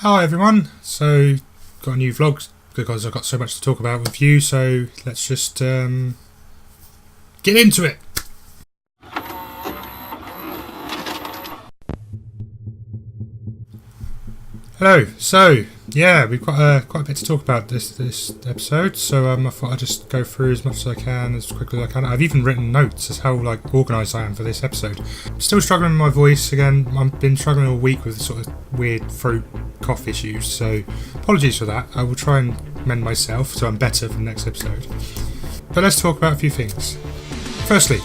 Hi everyone, so got a new vlog because I've got so much to talk about with you, so let's just get into it. Hello, so yeah, we've got quite a bit to talk about this episode, so I thought I'd just go through as much as I can, as quickly as I can. I've even written notes as how organised I am for this episode. I'm still struggling with my voice again. I've been struggling all week with sort of weird throat cough issues, so apologies for that. I will try and mend myself so I'm better for the next episode. But let's talk about a few things. Firstly,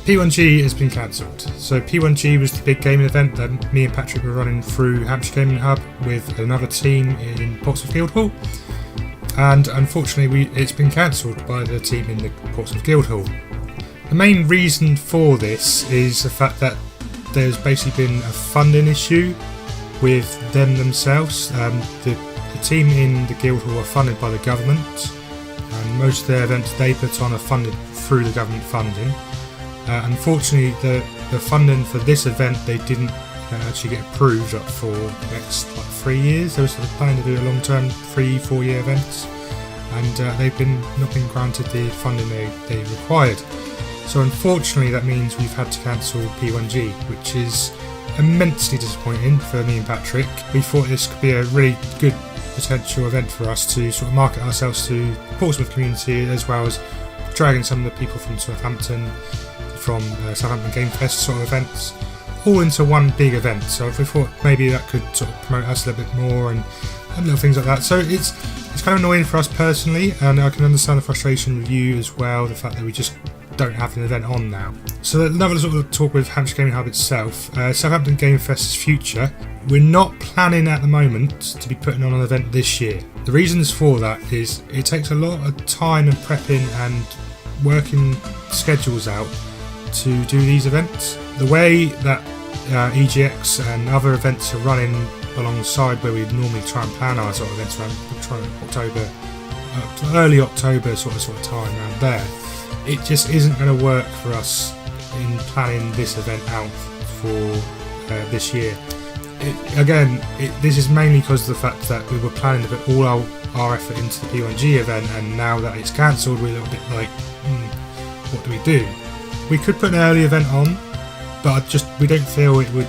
P1-G has been cancelled. So P1-G was the big gaming event that me and Patrick were running through Hampshire Gaming Hub with another team in Portsmouth Guildhall, and unfortunately it's been cancelled by the team in the Portsmouth Guildhall. The main reason for this is the fact that there's basically been a funding issue with them themselves. The team in the Guildhall are funded by the government, and most of their events they put on are funded through the government funding. Unfortunately, the funding for this event they didn't actually get approved up for the next 3 years. They were sort of planning to do a long-term 3-4 year events, and they've not been granted the funding they required. So unfortunately, that means we've had to cancel P1-G, which is immensely disappointing for me and Patrick. We thought this could be a really good potential event for us to sort of market ourselves to the Portsmouth community, as well as dragging some of the people from Southampton, from Southampton Game Fest sort of events, all into one big event. So we thought maybe that could sort of promote us a little bit more and little things like that. So it's kind of annoying for us personally, and I can understand the frustration with you as well, the fact that we just don't have an event on now. So another sort of talk with Hampshire Gaming Hub itself, Southampton Game Fest's future. We're not planning at the moment to be putting on an event this year. The reasons for that is it takes a lot of time and prepping and working schedules out to do these events. The way that EGX and other events are running alongside where we normally try and plan our sort of events around, we're trying October, early October sort of time around there, it just isn't going to work for us in planning this event out for this year. This is mainly because of the fact that we were planning to put all our effort into the P1-G event, and now that it's cancelled we're a little bit like, what do we do? We could put an early event on, but we don't feel it would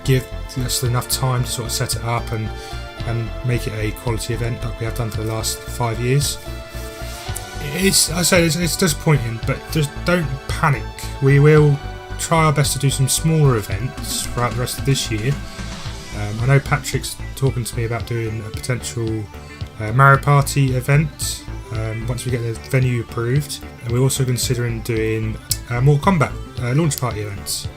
give us enough time to sort of set it up and make it a quality event like we have done for the last 5 years. It's disappointing, but just don't panic. We will try our best to do some smaller events throughout the rest of this year. I know Patrick's talking to me about doing a potential Mario Party event once we get the venue approved, and we're also considering doing Mortal Kombat launch party events.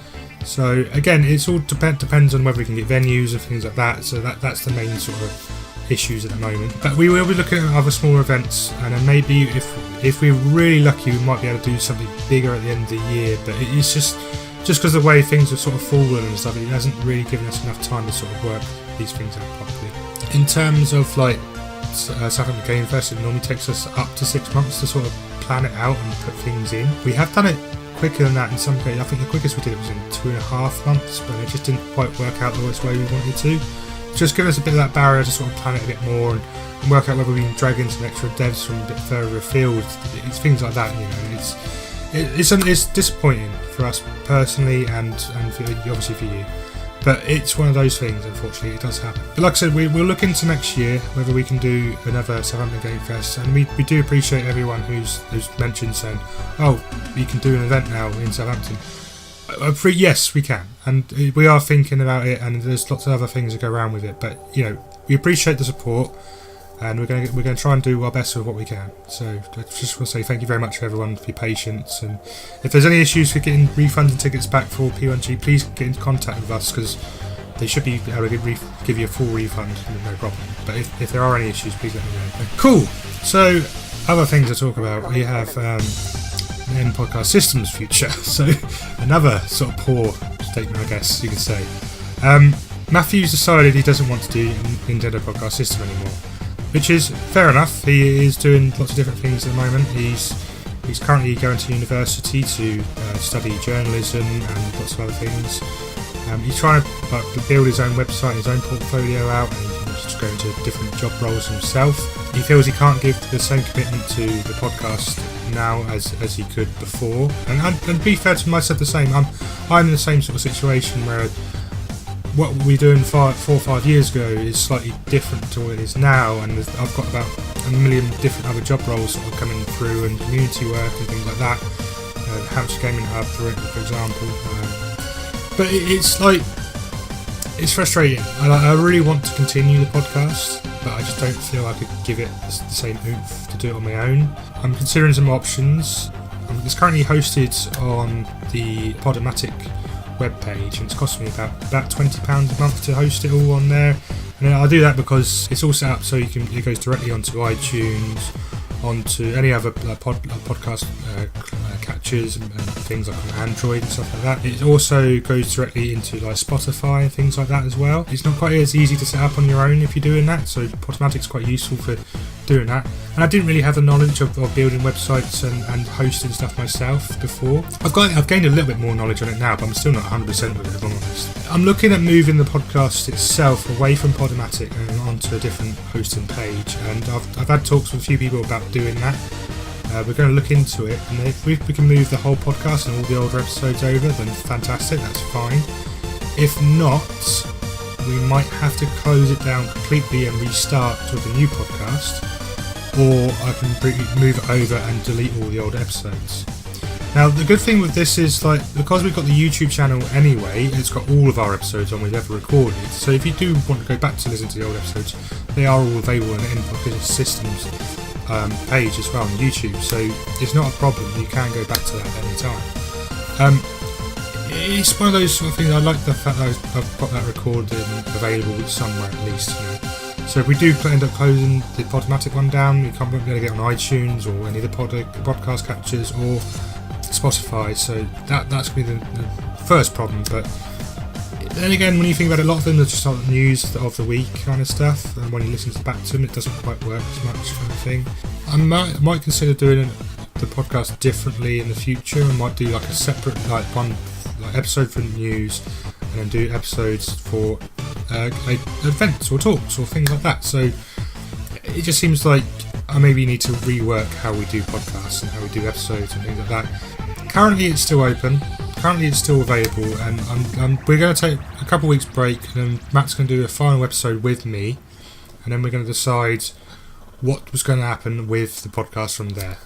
So again, it's all depends on whether we can get venues and things like that. So that's the main sort of issues at the moment. But we will be looking at other smaller events, and then maybe if we're really lucky, we might be able to do something bigger at the end of the year. But it's just because of the way things have sort of fallen and stuff, it hasn't really given us enough time to sort of work these things out properly. In terms of Southampton Game Fest, it normally takes us up to 6 months to sort of plan it out and put things in. We have done it quicker than that in some cases. I think the quickest we did it was in 2.5 months, but it just didn't quite work out the way we wanted to. Just give us a bit of that barrier to sort of plan it a bit more and work out whether we can drag in some extra devs from a bit further afield. It's things like that, you know. It's disappointing for us personally and obviously for you. But it's one of those things, unfortunately, it does happen. But like I said, we'll look into next year whether we can do another Southampton Game Fest, and we do appreciate everyone who's mentioned saying, oh, you can do an event now in Southampton. Yes, we can, and we are thinking about it, and there's lots of other things that go around with it. But you know, we appreciate the support, and we're going to try and do our best with what we can. So I just want to say thank you very much for everyone for your patience, and if there's any issues with getting refunds and tickets back for P1-G, please get in contact with us, because they should be able to give you a full refund with no problem. But if there are any issues, please let me know. Cool. So other things to talk about, we have in podcast systems future. So another sort of poor statement, I guess you could say. Matthew's decided he doesn't want to do Nintendo podcast system anymore, which is fair enough. He is doing lots of different things at the moment. He's currently going to university to study journalism and lots of other things. He's trying to build his own website, his own portfolio out, and he's just going to different job roles himself. He feels he can't give the same commitment to the podcast now as he could before. And to be fair to him, I said the same. I'm in the same sort of situation where what we were doing 4 or 5 years ago is slightly different to what it is now, and I've got about a million different other job roles sort of coming through, and community work and things like that. Hampshire Gaming Hub, for example. But it's frustrating. I really want to continue the podcast, but I just don't feel I could give it the same oomph to do it on my own. I'm considering some options. It's currently hosted on the Podomatic webpage, and it's costing me about £20 a month to host it all on there. And I do that because it's all set up so it goes directly onto iTunes, onto any other podcast catchers and things like on Android and stuff like that. It also goes directly into like Spotify and things like that as well. It's not quite as easy to set up on your own if you're doing that, so Podomatic's quite useful for doing that. And I didn't really have the knowledge of building websites and hosting stuff myself before. I've gained a little bit more knowledge on it now, but I'm still not 100% with it, if I'm honest. I'm looking at moving the podcast itself away from Podomatic and onto a different hosting page, and I've had talks with a few people about doing that. We're going to look into it, and if we can move the whole podcast and all the older episodes over, then fantastic, that's fine. If not, we might have to close it down completely and restart with a new podcast, or I can move it over and delete all the old episodes. Now, the good thing with this is, because we've got the YouTube channel anyway, it's got all of our episodes on we've ever recorded, so if you do want to go back to listen to the old episodes, they are all available in the Input Systems page as well on YouTube, so it's not a problem. You can go back to that at any time. It's one of those sort of things. I like the fact that I've got that recorded and available somewhere at least, So if we do end up closing the Podomatic one down, we can't be able to get on iTunes or any of the podcast catchers or Spotify, so that's going to be the first problem. But then again, when you think about it, a lot of them are just like news of the week kind of stuff, and when you listen back to them, it doesn't quite work as much kind of thing. I might consider doing the podcast differently in the future, and might do like a separate one episode for news, and then do episodes for events or talks or things like that. So it just seems like I maybe need to rework how we do podcasts and how we do episodes and things like that. Currently it's still open, currently it's still available, and we're going to take a couple of weeks break, and then Matt's going to do a final episode with me, and then we're going to decide what was going to happen with the podcast from there.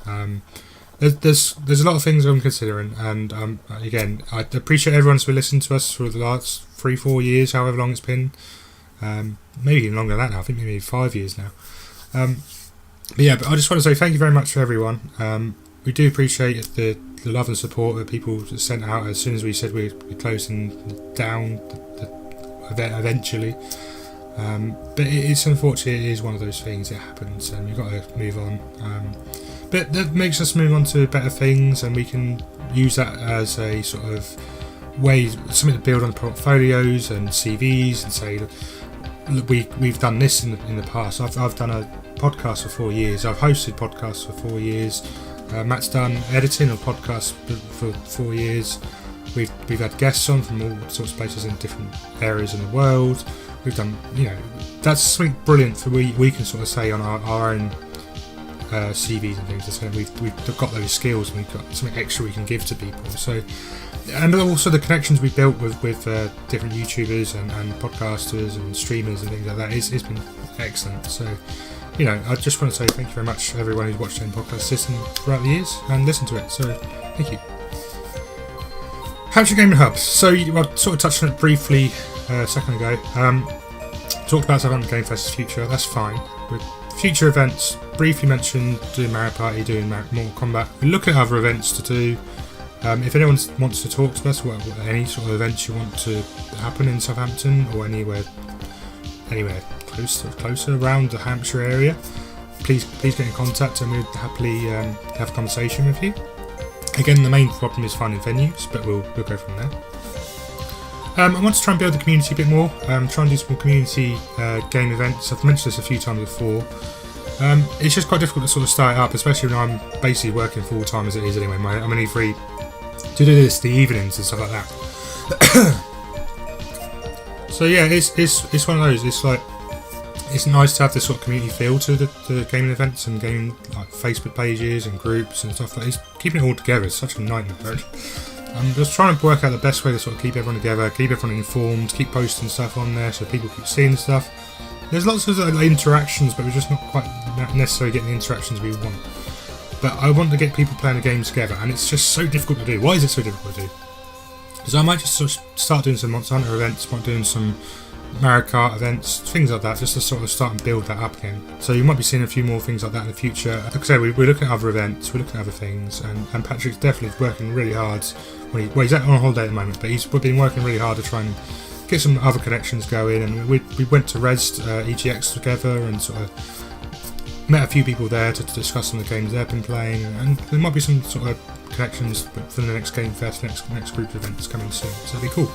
There's a lot of things I'm considering, and again, I appreciate everyone's been listening to us for the last 3-4 years, however long it's been, maybe even longer than that now. I think maybe 5 years now. But I just want to say thank you very much for everyone. We do appreciate the love and support that people sent out as soon as we said we're closing down the event eventually. But it's unfortunate, it is one of those things, it happens, and we've got to move on. But that makes us move on to better things, and we can use that as a sort of way, something to build on portfolios and CVs, and say, look, we've done this in the past. I've done a podcast for 4 years. I've hosted podcasts for 4 years. Matt's done editing of podcasts for 4 years. We've had guests on from all sorts of places in different areas in the world. We've done, that's something brilliant for we can sort of say on our own CVs and things. So we've got those skills, and we've got something extra we can give to people. So, and also the connections we built with different YouTubers and podcasters and streamers and things like that. It's been excellent. So, I just want to say thank you very much to everyone who's watched the podcast system throughout the years and listened to it. So, thank you. Hampshire Gaming Hubs. So, I sort of touched on it briefly a second ago. Talked about Southampton Game Fest's future. That's fine. With future events, briefly mentioned doing Mario Party, doing Mortal Kombat. We're looking at other events to do. If anyone wants to talk to us, what any sort of events you want to happen in Southampton or anywhere closer around the Hampshire area, please get in contact, and we'd happily have a conversation with you. Again, the main problem is finding venues, but we'll go from there. I want to try and build the community a bit more. Try and do some community game events. I've mentioned this a few times before. It's just quite difficult to sort of start it up, especially when I'm basically working full time as it is anyway. I'm only free to do this the evenings and stuff like that. So yeah, it's one of those. It's like, it's nice to have this sort of community feel to the gaming events and gaming like Facebook pages and groups and stuff like that. It's keeping it all together is such a nightmare. I'm just trying to work out the best way to sort of keep everyone together, keep everyone informed, keep posting stuff on there so people keep seeing stuff. There's lots of interactions, but we're just not quite necessarily getting the interactions we want. But I want to get people playing the game together, and it's just so difficult to do. Why is it so difficult to do? Because I might just sort of start doing some Monster Hunter events, start doing some Mario Kart events, things like that, just to sort of start and build that up again. So you might be seeing a few more things like that in the future. Like I said, we're looking at other events, we're looking at other things, and Patrick's definitely working really hard. He's on holiday at the moment, but we've been working really hard to try and get some other connections going. And we went to Rezzed, EGX together, and sort of met a few people there to discuss some of the games they've been playing. And there might be some sort of connections for the next Game Fest, next group of events coming soon. So it'll be cool.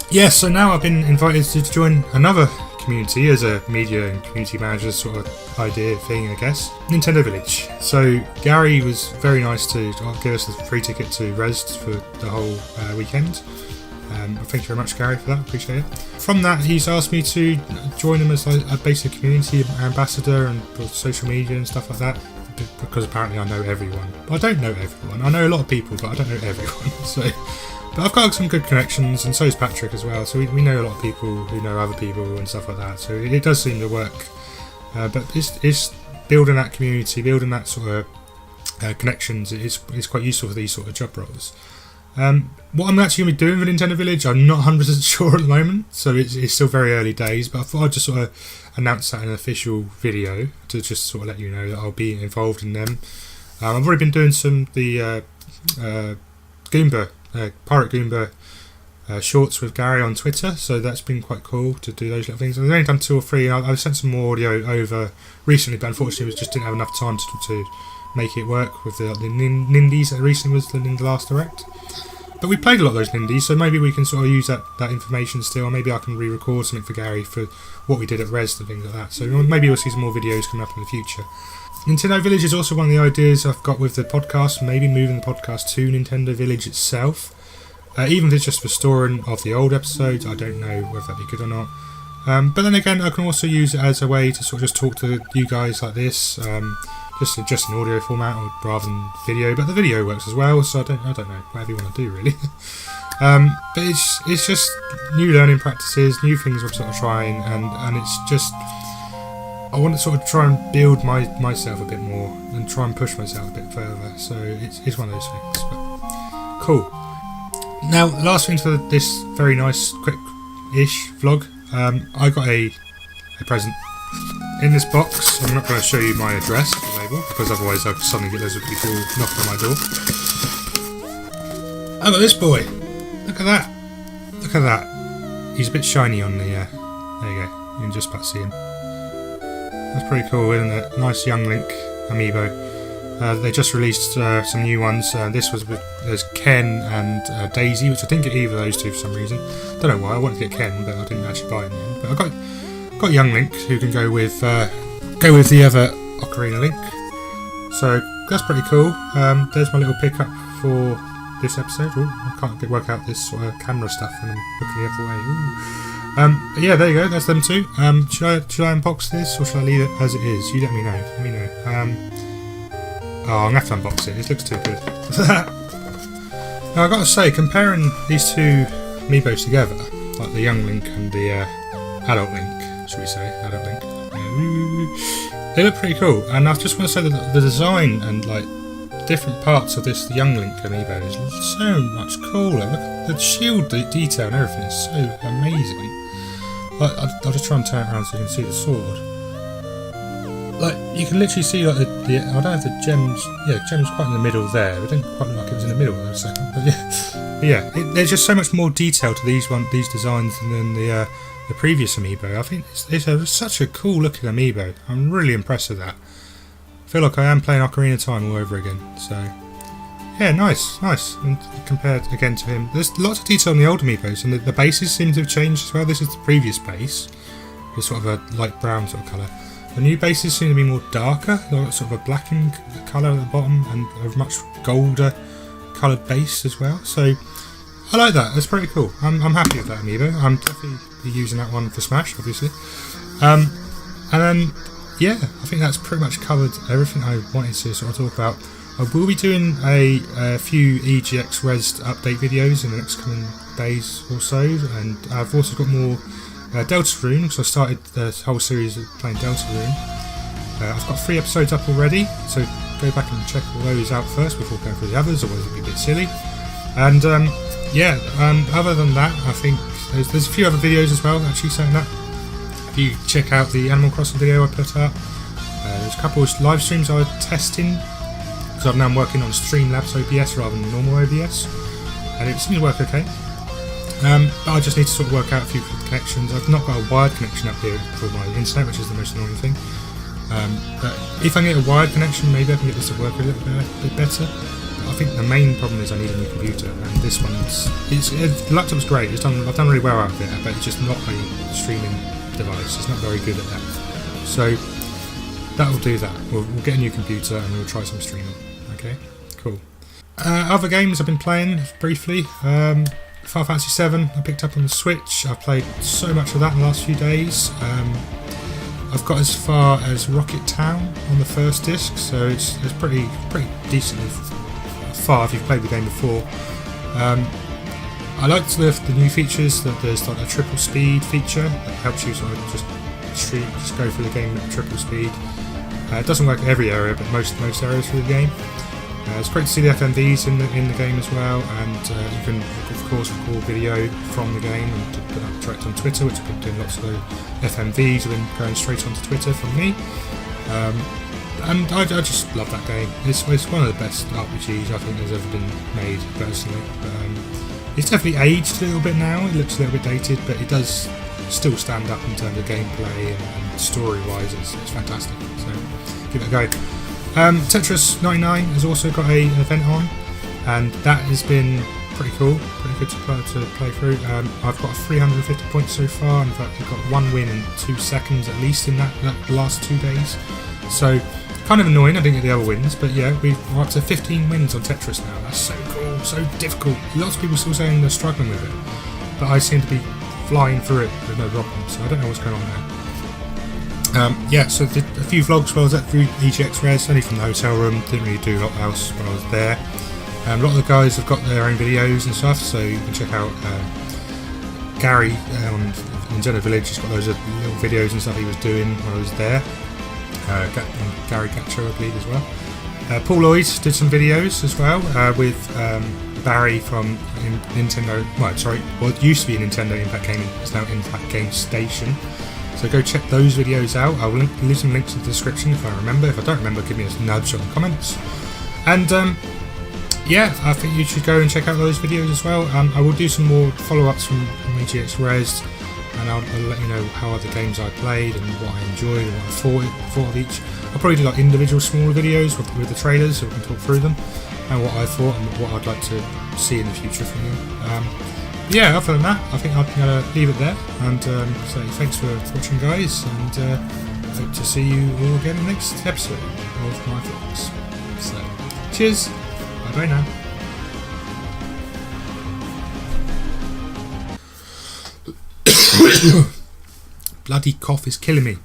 Yeah, so now I've been invited to join another community as a media and community manager sort of idea thing, I guess. Nintendo Village. So Gary was very nice to give us a free ticket to Rezzed for the whole weekend. Thank you very much, Gary, for that. Appreciate it. From that, he's asked me to join him as a basic community ambassador and social media and stuff like that, because apparently I know everyone. I don't know everyone. I know a lot of people, but I don't know everyone. But I've got some good connections, and so is Patrick as well. So we know a lot of people who know other people and stuff like that. So it does seem to work. But it's building that community, building that sort of connections. It's quite useful for these sort of job roles. What I'm actually going to be doing with Nintendo Village, I'm not 100% sure at the moment. So it's still very early days. But I thought I'd just sort of announce that in an official video to just sort of let you know that I'll be involved in them. I've already been doing the Goomba. Pirate Goomba shorts with Gary on Twitter, so that's been quite cool to do those little things. I've only done 2 or 3. I've sent some more audio over recently, but unfortunately we just didn't have enough time to make it work with the Nindies that recently was in the last direct. But we played a lot of those Nindies, so maybe we can sort of use that information still. Maybe I can re-record something for Gary for what we did at Rezzed and things like that. So maybe we'll see some more videos coming up in the future. Nintendo Village is also one of the ideas I've got with the podcast, maybe moving the podcast to Nintendo Village itself. Even if it's just restoring of the old episodes, I don't know whether that'd be good or not. But then again, I can also use it as a way to sort of just talk to you guys like this, just in audio format or rather than video. But the video works as well, so I don't know, whatever you want to do really. But it's just new learning practices, new things I'm sort of trying, and it's just, I want to sort of try and build myself a bit more and try and push myself a bit further. So it's one of those things. But cool. Now, last thing for this very nice, quick-ish vlog. I got a present in this box. I'm not going to show you my address, the label, because otherwise I'll suddenly get loads of people knocking on my door. I got this boy. Look at that. Look at that. He's a bit shiny on the. There you go. You can just about see him. That's pretty cool, isn't it? Nice young Link amiibo. They just released some new ones. This was with there's Ken and Daisy, which I didn't get either of those two for some reason. Don't know why. I wanted to get Ken, but I didn't actually buy it in the end. But I got young Link, who can go with the other Ocarina Link. So that's pretty cool. There's my little pickup for this episode. Ooh, I can't work out this sort of camera stuff when I'm looking the other way. Ooh. Yeah, there you go. That's them two. Should I unbox this or should I leave it as it is? You let me know. Let me know. Oh, I'm going to have to unbox it. This looks too good. Now, I've got to say, comparing these two Amiibos together, like the young Link and the adult Link, should we say, adult Link, they look pretty cool. And I just want to say that the design and like different parts of this young Link Amiibo is so much cooler. Look at the shield detail and everything is so amazing. Like, I'll just try and turn it around so you can see the sword. Like, you can literally see like the I don't know if the gems, gems quite in the middle there. It didn't quite look like it was in the middle for a second, but yeah, there's just so much more detail to these designs than the previous Amiibo. I think it's such a cool looking Amiibo. I'm really impressed with that. I feel like I am playing Ocarina of Time all over again. So yeah, nice. And compared again to him, there's lots of detail on the old Amiibos, and the bases seem to have changed as well. This is the previous base, with sort of a light brown sort of colour. The new bases seem to be more darker, sort of a blackened colour at the bottom and a much golder coloured base as well. So I like that. That's pretty cool. I'm happy with that amiibo. I'm definitely using that one for Smash, obviously. And then, yeah, I think that's pretty much covered everything I wanted to sort of talk about. I will be doing a few EGX Rezzed update videos in the next coming days or so, and I've also got more Deltarune, because I started the whole series of playing Deltarune. I've got 3 episodes up already, so go back and check all those out first before going through the others, otherwise it'd be a bit silly. And other than that, I think there's a few other videos as well, actually, saying that. If you check out the Animal Crossing video I put up, there's a couple of live streams I was testing, because I'm now working on Streamlabs OBS rather than normal OBS, and it seems to work okay. But I just need to sort of work out a few connections. I've not got a wired connection up here for my internet, which is the most annoying thing. But if I can get a wired connection, maybe I can get this to work a little bit better. But I think the main problem is I need a new computer, and this one's the laptop's great. I've done really well out of it, but it's just not a streaming device. It's not very good at that. So that will do that. We'll get a new computer and we'll try some streaming. Okay, cool. Other games I've been playing briefly. Final Fantasy VII I picked up on the Switch. I've played so much of that in the last few days. I've got as far as Rocket Town on the first disc, so it's pretty decently far if you've played the game before. I liked the new features, that there's like a triple speed feature that helps you sort of just go through the game at triple speed. It doesn't work in every area, but most areas through the game. It's great to see the FMVs in the game as well, and you can of course record video from the game and put that direct on Twitter, which I've been doing lots of those FMVs, have been going straight onto Twitter from me. And I just love that game. It's one of the best RPGs I think there's ever been made, personally. It's definitely aged a little bit now. It looks a little bit dated, but it does still stand up in terms of gameplay and story-wise. It's fantastic. So give it a go. Tetris 99 has also got an event on, and that has been pretty cool, pretty good to play through. I've got 350 points so far, and in fact I've got 1 win in 2 seconds at least in that last 2 days. So kind of annoying I didn't get the other wins, but yeah, we're up to 15 wins on Tetris now. That's so cool, so difficult. Lots of people still saying they're struggling with it, but I seem to be flying through it with no problem, so I don't know what's going on there. So did a few vlogs while I was at EGX Rezzed, only from the hotel room, didn't really do a lot else when I was there. A lot of the guys have got their own videos and stuff, so you can check out Gary on Nintendo Village. He's got those little videos and stuff he was doing when I was there. Gary Gatcho, I believe, as well. Paul Lloyd did some videos as well with Barry from Nintendo. What used to be Nintendo Impact Gaming, it's now Impact Game Station. So go check those videos out. I will leave some links in the description if I remember. If I don't remember, give me a nudge on the comments. And I think you should go and check out those videos as well. I will do some more follow-ups from EGX Rezzed, and I'll let you know how other games I played and what I enjoyed and what I thought of each. I'll probably do like individual smaller videos with the trailers, so we can talk through them and what I thought and what I'd like to see in the future from them. Other than that, I think I'm going to leave it there and say thanks for watching, guys, and hope to see you all again in the next episode of my vlogs. So, cheers, bye bye now. Bloody cough is killing me.